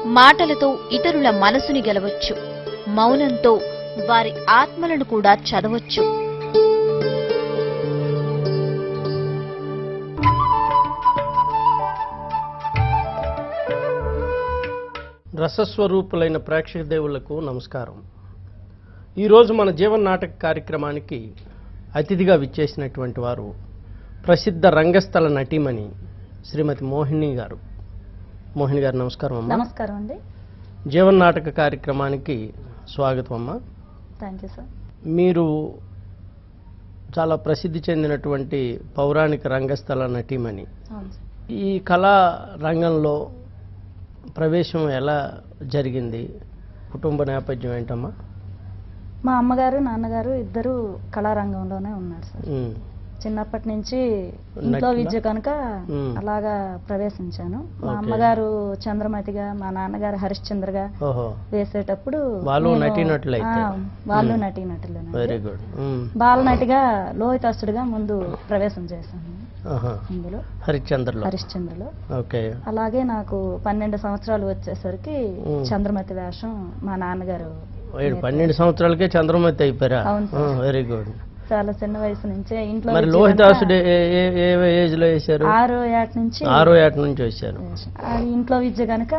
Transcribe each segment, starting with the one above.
మాటలతో ఇతరుల మనసుని గెలవచ్చు, మౌనంతో వారి ఆత్మలను కూడా చదవచ్చు. రసస్వరూపులైన ప్రేక్షక దేవుళ్లకు నమస్కారం. ఈరోజు మన జీవన్ నాటక కార్యక్రమానికి అతిథిగా విచ్చేసినటువంటి వారు ప్రసిద్ధ రంగస్థల నటీమణి శ్రీమతి మోహిని గారు. మోహిని గారు నమస్కారం అమ్మా. నమస్కారం అండి. జీవన్ నాటక కార్యక్రమానికి స్వాగతం అమ్మా. Thank you sir. మీరు చాలా ప్రసిద్ధి చెందినటువంటి పౌరాణిక రంగస్థల నటీమణి. ఈ కళా రంగంలో ప్రవేశం ఎలా జరిగింది? కుటుంబ నేపథ్యం ఏంటమ్మా? మా అమ్మగారు నాన్నగారు ఇద్దరు కళారంగంలోనే ఉన్నారు సార్. చిన్నప్పటి నుంచి ఇంట్లో విద్య కనుక అలాగా ప్రవేశించాను. మా అమ్మగారు చంద్రమతిగా, మా నాన్నగారు హరిశ్చంద్రగా వేసేటప్పుడు వాళ్ళు నటీనటులే. Very good. బాలనటిగా లోహితాసుడిగా ముందు ప్రవేశం చేశాను ఇందులో హరిశ్చంద్రలో. అలాగే నాకు 12 సంవత్సరాలు వచ్చేసరికి చంద్రమతి వేషం మా నాన్నగారు. 12 సంవత్సరాలకే చంద్రమతి అయిపోయారా? Very good. చాలా చిన్న వయసు నుంచే ఇంట్లో. లోహితాసుడు ఏ ఏజ్ లో వేశారు? 6 ఏట నుంచి. 6 ఏట నుంచి వచ్చారు. అది ఇంట్లో విద్య కనుక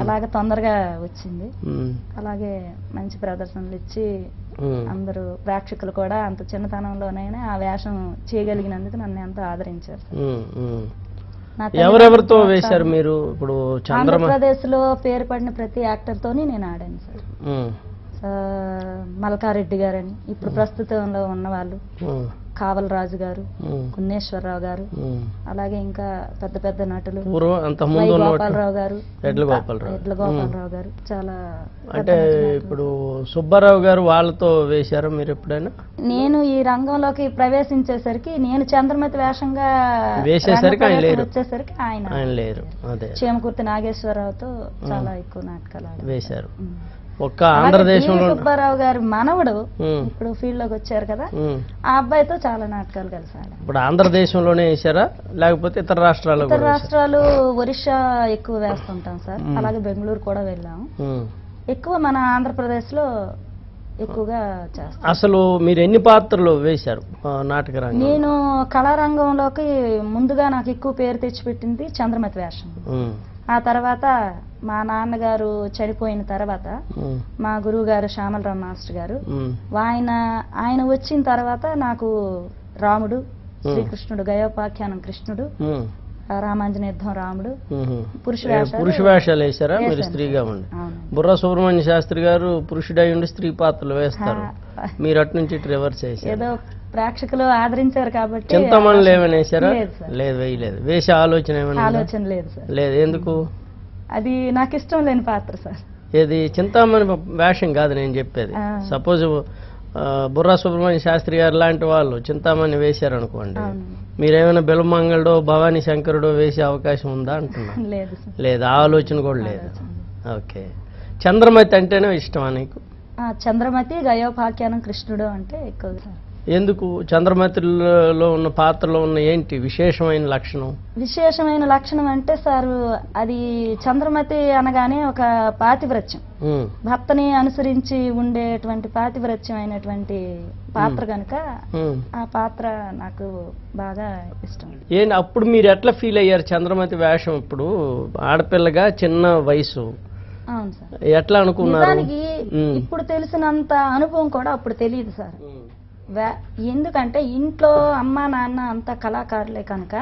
అలాగే తొందరగా వచ్చింది. అలాగే మంచి ప్రదర్శనలు ఇచ్చి అందరూ ప్రేక్షకులు కూడా అంత చిన్నతనంలోనైనా ఆ వేషం చేయగలిగినందుకు నన్ను ఎంతో ఆదరించారు. ఎవరెవరితో వేశారు మీరు? ఇప్పుడు ఆంధ్రప్రదేశ్ లో పేరు పడిన ప్రతి యాక్టర్ తోని నేను ఆడాను సార్. మల్కారెడ్డి గారని ఇప్పుడు ప్రస్తుతంలో ఉన్నవాళ్ళు, కావల్ రాజు గారు, కున్నేశ్వరరావు గారు, అలాగే ఇంకా పెద్ద పెద్ద నటులు గోపాలరావు గారు, ఎడ్ల గోపాలరావు గారు. చాలా అంటే ఇప్పుడు సుబ్బారావు గారు వాళ్ళతో వేశారు మీరు ఎప్పుడైనా? నేను ఈ రంగంలోకి ప్రవేశించేసరికి నేను చంద్రమతి వేషంగా వేసేసరికి వచ్చేసరికి ఆయన లేరు. అదే చేమకుర్తి నాగేశ్వరరావుతో చాలా ఎక్కువ నాటకాలు వేశారు. ఒక్క ఆంధ్రదేశంలో సుబ్బారావు గారు మనవడు ఇప్పుడు ఫీల్డ్ లోకి వచ్చారు కదా, ఆ అబ్బాయితో చాలా నాటకాలు కలిసాడు. ఇప్పుడు ఆంధ్రదేశంలోనే వేసారా లేకపోతే ఇతర రాష్ట్రాలు? ఇతర రాష్ట్రాలు ఒరిస్సా ఎక్కువ వేస్తుంటాం సార్. అలాగే బెంగళూరు కూడా వెళ్ళాము. ఎక్కువ మన ఆంధ్రప్రదేశ్ లో ఎక్కువగా చేస్తాం. అసలు మీరు ఎన్ని పాత్రలు వేశారు నాటక రంగం? నేను కళారంగంలోకి ముందుగా నాకు ఎక్కువ పేరు తెచ్చిపెట్టింది చంద్రమతి వేషం. ఆ తర్వాత మా నాన్నగారు చనిపోయిన తర్వాత మా గురువు గారు శ్యామలరావు మాస్టర్ గారు ఆయన వచ్చిన తర్వాత నాకు రాముడు, శ్రీకృష్ణుడు, గయోపాఖ్యానం కృష్ణుడు, రామాంజనేయ యుద్ధం రాముడు, పురుష వేషాలు వేశారా మీరు స్త్రీగా ఉండి? బుర్రా సుబ్రహ్మణ్య శాస్త్రి గారు పురుషుడై ఉండి స్త్రీ పాత్రలు వేస్తారు, మీరు అటు నుంచి రివర్స్ చేశారు. ఏదో ప్రేక్షకులు ఆదరించారు కాబట్టి. చింతమణులు ఏమైనా వేశారా? లేదు, వేయలేదు. వేసే ఆలోచన ఏమైనా? ఆలోచన లేదు సార్. లేదు. ఎందుకు? అది నాకు ఇష్టం లేని పాత్ర సార్. ఏది? చింతామణి వేషం కాదు నేను చెప్పేది. సపోజ్ బుర్రా సుబ్రహ్మణ్య శాస్త్రి గారు లాంటి వాళ్ళు చింతామణి వేశారు అనుకోండి, మీరేమైనా బిలమంగళుడో భవానీ శంకరుడో వేసే అవకాశం ఉందా అంటున్నా? లేదు, ఆలోచన కూడా లేదు. ఓకే. చంద్రమతి అంటేనే ఇష్టమా నీకు? చంద్రమతి, గయోపాఖ్యానం కృష్ణుడు అంటే ఎక్కువ. ఎందుకు? చంద్రమతిలో ఉన్న పాత్రలో ఉన్న ఏంటి విశేషమైన లక్షణం? విశేషమైన లక్షణం అంటే సార్, అది చంద్రమతి అనగానే ఒక పాతివ్రత్యం, భర్తని అనుసరించి ఉండేటువంటి పాతివ్రత్యం అయినటువంటి పాత్ర కనుక ఆ పాత్ర నాకు బాగా ఇష్టం. అప్పుడు మీరు ఎట్లా ఫీల్ అయ్యారు చంద్రమతి వేషం? ఇప్పుడు ఆడపిల్లగా చిన్న వయసు. అవును సార్. ఎట్లా అనుకున్నారు? ఇప్పుడు తెలిసినంత అనుభవం కూడా అప్పుడు తెలియదు సార్. ఎందుకంటే ఇంట్లో అమ్మ నాన్న అంతా కళాకారులే కనుక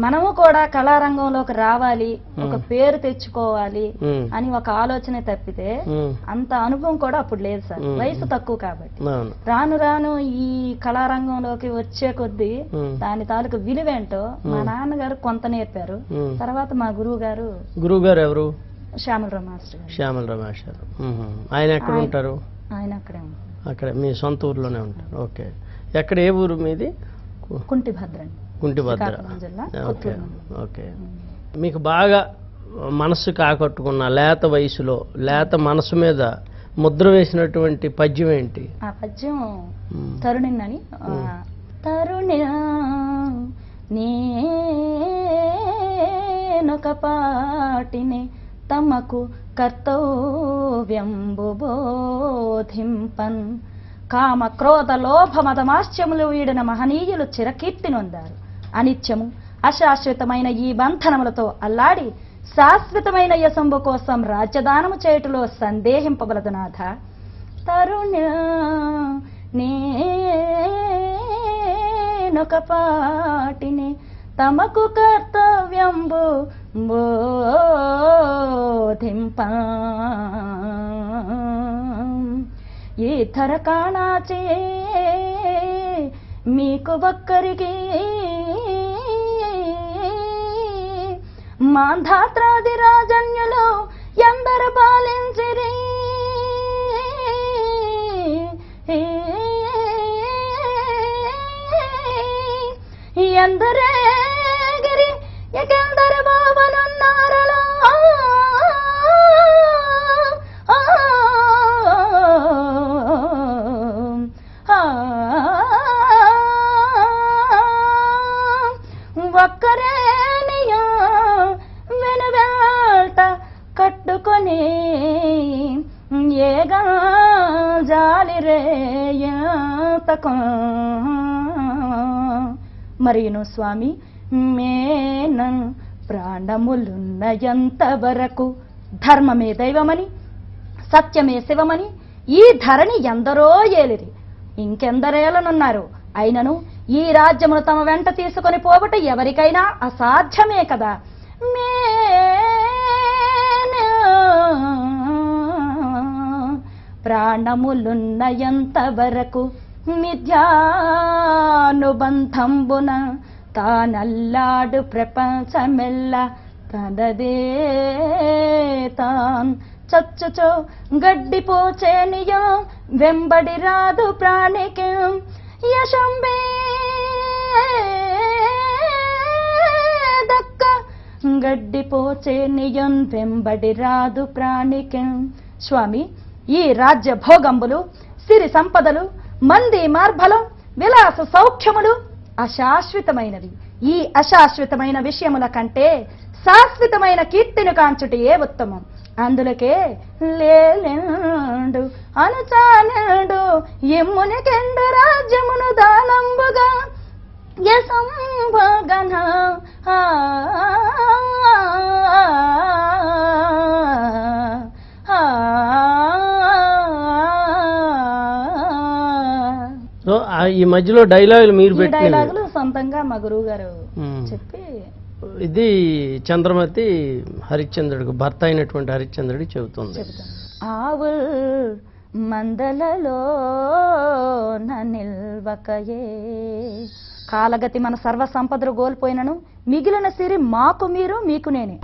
మనము కూడా కళారంగంలోకి రావాలి, ఒక పేరు తెచ్చుకోవాలి అని ఒక ఆలోచన తప్పితే అంత అనుభవం కూడా అప్పుడు లేదు సార్. వయసు తక్కువ కాబట్టి రాను రాను ఈ కళారంగంలోకి వచ్చే కొద్దీ దాని తాలూకు విలువేంటో మా నాన్నగారు కొంత నేర్పారు. తర్వాత మా గురువు గారు ఎవరు? శ్యామలరావు మాస్టర్. శ్యామలరావు మాస్టర్. ఆయన ఎక్కడ ఉంటారు? ఆయన అక్కడే ఉంటారు. అక్కడ మీ సొంత ఊర్లోనే ఉంటారు. ఓకే. ఎక్కడ? ఏ ఊరు మీది? కుంటిభద్ర. ఓకే. ఓకే. మీకు బాగా మనస్సుకు ఆకట్టుకున్న లేత వయసులో లేత మనసు మీద ముద్ర వేసినటువంటి పద్యం ఏంటి? ఆ పద్యం తరుణిని. తరుణ్య నేనొక పాటిని తమకు కర్తవ్యంబు బోధింపన్. కామ క్రోధ లోభ మదమాశ్చములు వీడిన మహనీయులు చిరకీర్తి నొందారు. అనిత్యము అశాశ్వతమైన ఈ బంధనములతో అల్లాడి శాశ్వతమైన యశంబు కోసం రాజ్యదానము చేయుటలో సందేహింపబలదు నాథ. తరుణ నేనొక పాటిని తమకు కర్తవ్యంబు బోధింప. ఈ ధర కాణాచే మీకు ఒక్కరికి మాంధాత్రాది రాజన్యులు ఎందరు పాలించిరి. ఎందరేగిరి ఎకెందరు బావనున్నారలో. ఒక్కరే వెనువేట కట్టుకొని ఏగా జాలిరేయతకో. మరియును స్వామి మేనన్ ప్రాణములున్నయంత వరకు ధర్మమే దైవమని సత్యమే శివమని ఈ ధరణి ఎందరో ఏలిరి, ఇంకెందరేలనున్నారు. అయినను ఈ రాజ్యమును తమ వెంట తీసుకొని పోవట ఎవరికైనా అసాధ్యమే కదా. ప్రాణములున్నయంత వరకు మిథ్యానుబంధంబున తానల్లాడు ప్రపంచమెల్ల తనదే తాన్ చచ్చుచో గడ్డిపోచేనియో వెంబడి రాదు ప్రాణికి యశంబే దక్క గడ్డిపోచేనియం వెంబడి రాదు ప్రాణికి. స్వామి, ఈ రాజ్య భోగంబులు సిరి సంపదలు మంది మార్బలం విలాస సౌఖ్యములు అశాశ్వతమైనవి. ఈ అశాశ్వతమైన విషయముల కంటే శాశ్వతమైన కీర్తిని కాంచుటయే ఉత్తమం. అందులకే లేలేండు అనుచానుడు ఎమ్మునికెండు రాజ్యమును దానంబుగా యసంభగన సో ఈ మధ్యలో డైలాగులు మీరు ఈ డైలాగులు సొంతంగా మా గురువు గారు చెప్పి, ఇది చంద్రమతి హరిశ్చంద్రుడికి భర్త అయినటువంటి హరిశ్చంద్రుడికి చెబుతుంది. ఆవు మందలలో నిల్వకయే కాలగతి మన సర్వ సంపదలు కోల్పోయినను మిగిలిన సిరి మాకు మీరు మీకు నేనే.